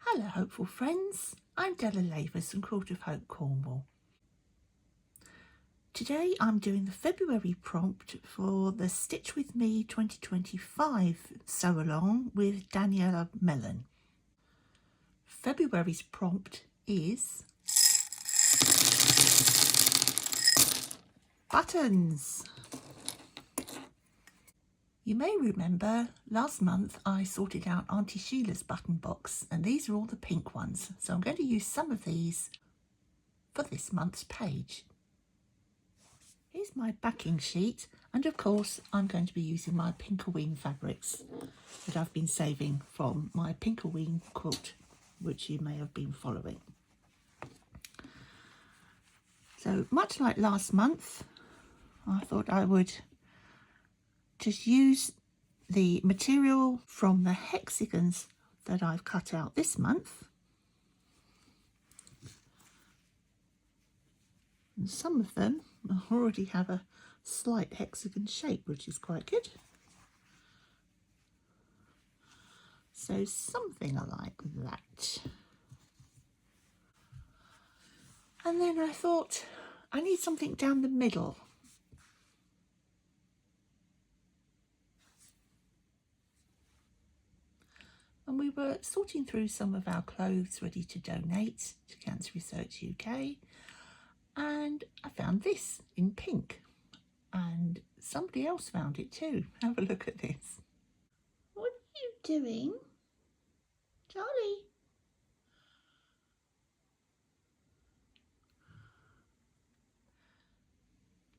Hello hopeful friends, I'm Della Lavers from Quilt of Hope, Cornwall. Today I'm doing the February prompt for the Stitch With Me 2025 sew along with Della Lavers. February's prompt is buttons. You may remember last month I sorted out Aunty Sheila's button box, and these are all the pink ones, so I'm going to use some of these for this month's page. Here's my backing sheet, and of course I'm going to be using my Pinkaween fabrics that I've been saving from my Pinkaween quilt, which you may have been following. So much like last month, I thought I would just use the material from the hexagons that I've cut out this month. And some of them already have a slight hexagon shape, which is quite good. So something like that. And then I thought I need something down the middle. And we were sorting through some of our clothes ready to donate to Cancer Research UK, and I found this in pink, and somebody else found it too. Have a look at this. What are you doing, Charlie?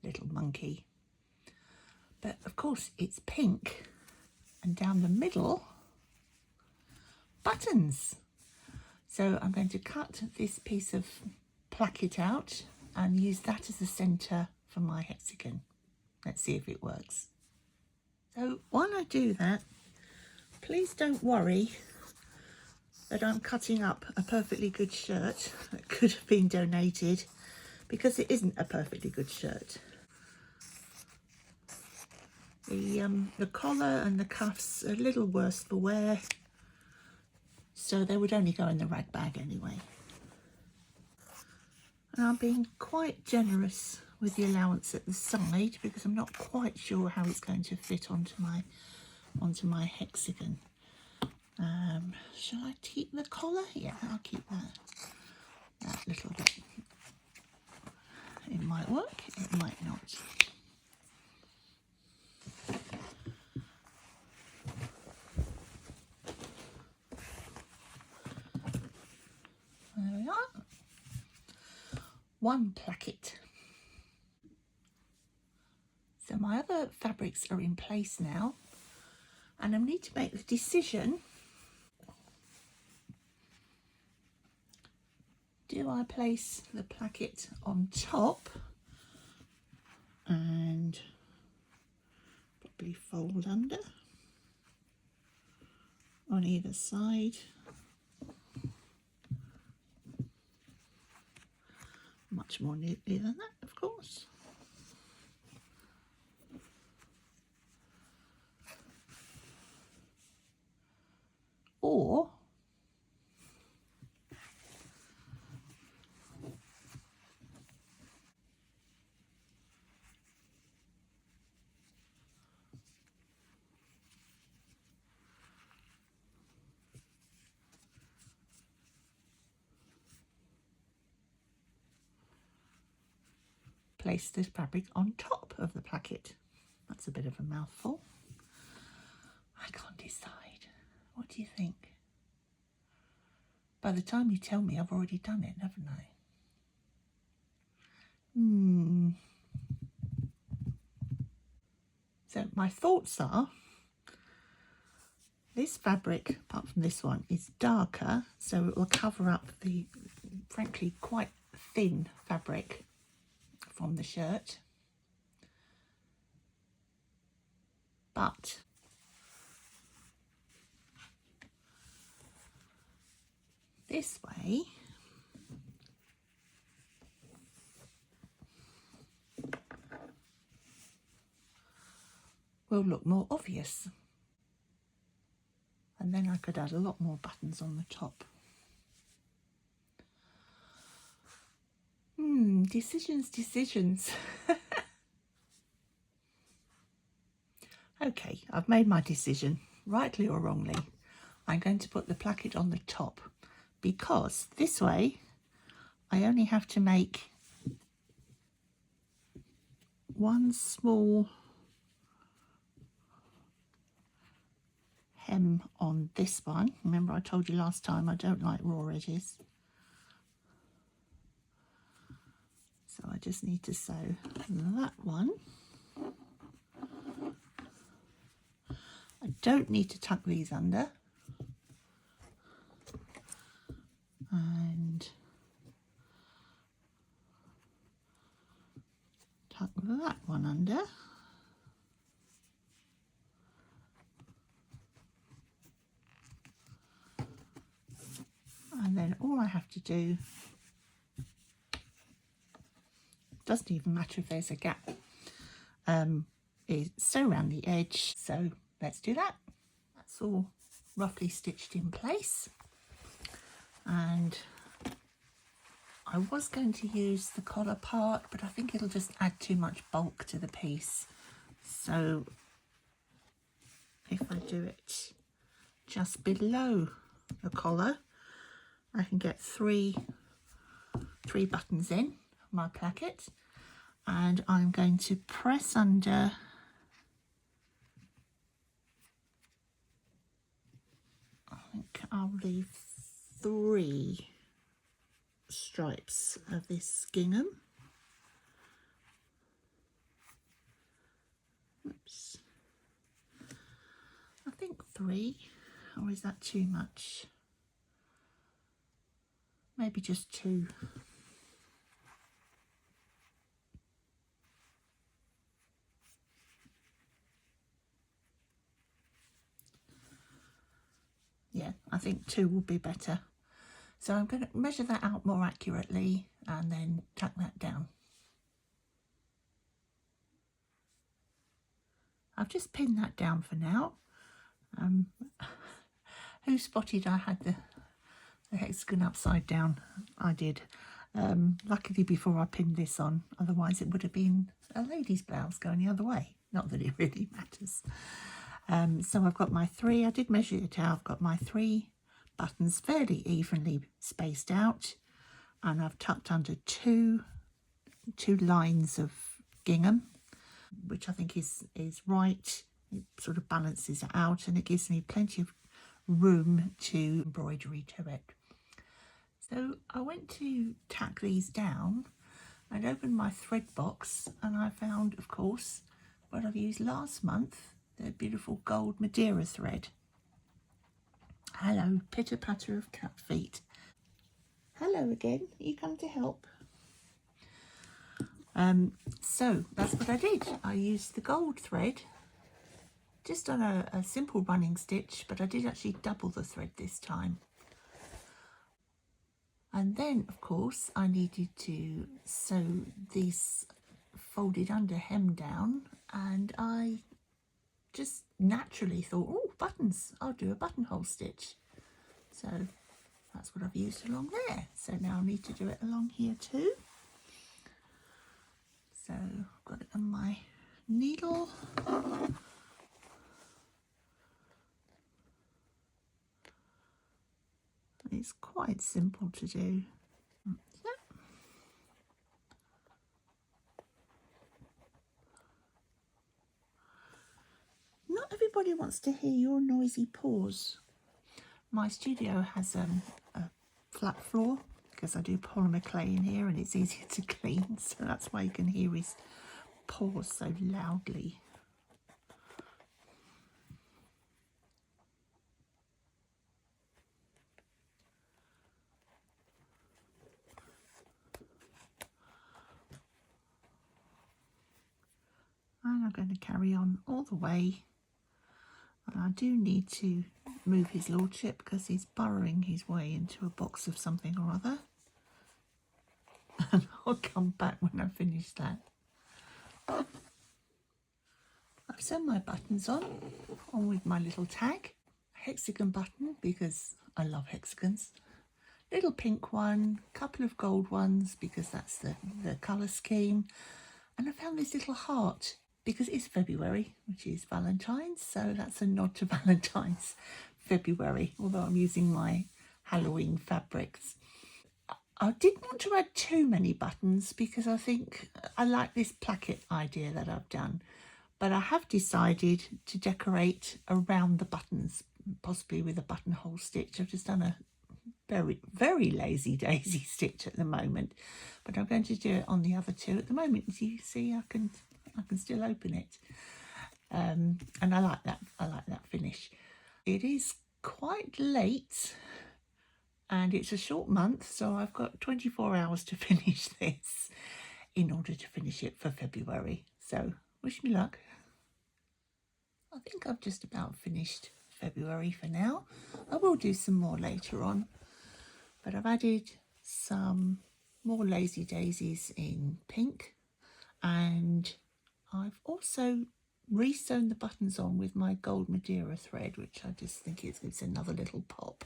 Little monkey. But of course it's pink, and down the middle, buttons. So I'm going to cut this piece of placket out and use that as the centre for my hexagon. Let's see if it works. So while I do that, please don't worry that I'm cutting up a perfectly good shirt that could have been donated, because it isn't a perfectly good shirt. The collar and the cuffs are a little worse for wear, so they would only go in the rag bag anyway. And I'm being quite generous with the allowance at the side because I'm not quite sure how it's going to fit onto my hexagon. Shall I keep the collar? Yeah, I'll keep that little bit. It might work, it might not. There we are. One placket. So my other fabrics are in place now, and I need to make the decision. Do I place the placket on top and probably fold under on either side? Much more neatly than that, of course. Or place this fabric on top of the placket. That's a bit of a mouthful. I can't decide. What do you think? By the time you tell me, I've already done it, haven't I? So my thoughts are, this fabric, apart from this one, is darker, so it will cover up the, frankly, quite thin fabric from the shirt. But this way will look more obvious. And then I could add a lot more buttons on the top. Decisions. Okay, I've made my decision, rightly or wrongly. I'm going to put the placket on the top because this way I only have to make one small hem on this one. Remember I told you last time I don't like raw edges. So I just need to sew that one. I don't need to tuck these under. And tuck that one under. And then all I have to do, doesn't even matter if there's a gap, is sew around the edge. So let's do that. That's all roughly stitched in place. And I was going to use the collar part, but I think it'll just add too much bulk to the piece. So if I do it just below the collar, I can get three buttons in my placket, and I'm going to press under I think I'll leave 3 stripes of this gingham. Oops. I think 3, or is that too much? Maybe just 2. Yeah, I think 2 will be better. So I'm going to measure that out more accurately and then tuck that down. I've just pinned that down for now. Who spotted I had the hexagon upside down? I did. Luckily before I pinned this on, otherwise it would have been a lady's blouse going the other way. Not that it really matters. So I've got my 3, I did measure it out, I've got my 3 buttons fairly evenly spaced out, and I've tucked under two lines of gingham, which I think is right. It sort of balances it out and it gives me plenty of room to embroidery to it. So I went to tack these down and opened my thread box, and I found, of course, what I've used last month, the beautiful gold Madeira thread. Hello, pitter patter of cat feet. Hello again, you come to help. So that's what I did. I used the gold thread just on a simple running stitch, but I did actually double the thread this time. And then, of course, I needed to sew these folded under hem down, and I just naturally thought, oh, buttons, I'll do a buttonhole stitch. So that's what I've used along there. So now I need to do it along here too. So I've got it on my needle. It's quite simple to do. Yep. Not everybody wants to hear your noisy paws. My studio has a flat floor because I do polymer clay in here and it's easier to clean, so that's why you can hear his paws so loudly. And I'm going to carry on all the way. And I do need to move his lordship because he's burrowing his way into a box of something or other. And I'll come back when I finish that. I've sewn my buttons on with my little tag. Hexagon button because I love hexagons. little pink one, couple of gold ones because that's the colour scheme. And I found this little heart because it's February, which is Valentine's, so that's a nod to Valentine's February, although I'm using my Halloween fabrics. I didn't want to add too many buttons because I think I like this placket idea that I've done, but I have decided to decorate around the buttons, possibly with a buttonhole stitch. I've just done a very lazy daisy stitch at the moment, but I'm going to do it on the other two at the moment. As you see, I can still open it, and I like that finish. It is quite late and it's a short month, so I've got 24 hours to finish this in order to finish it for February. So wish me luck. I think I've just about finished February for now. I will do some more later on, but I've added some more lazy daisies in pink, and I've also re-sewn the buttons on with my gold Madeira thread, which I just think it gives another little pop.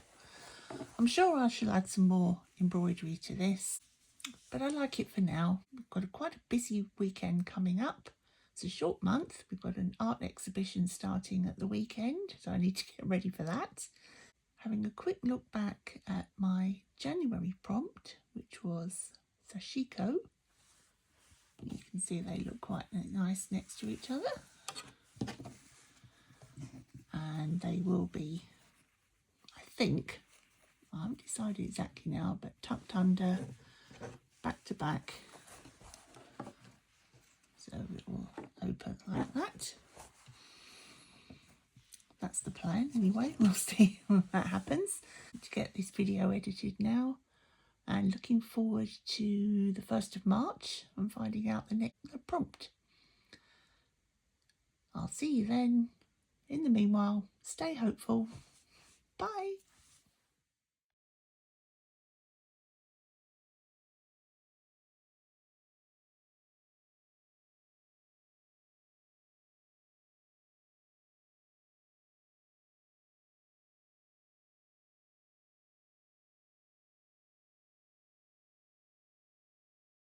I'm sure I shall add some more embroidery to this, but I like it for now. We've got quite a busy weekend coming up. It's a short month. We've got an art exhibition starting at the weekend, so I need to get ready for that. Having a quick look back at my January prompt, which was Sashiko. You can see they look quite nice next to each other. And they will be, I think, I haven't decided exactly now, but tucked under, back to back. So it will open like that. That's the plan anyway. We'll see when that happens. To get this video edited now, and looking forward to the 1st of March and finding out the prompt. I'll see you then. In the meanwhile, stay hopeful. Bye.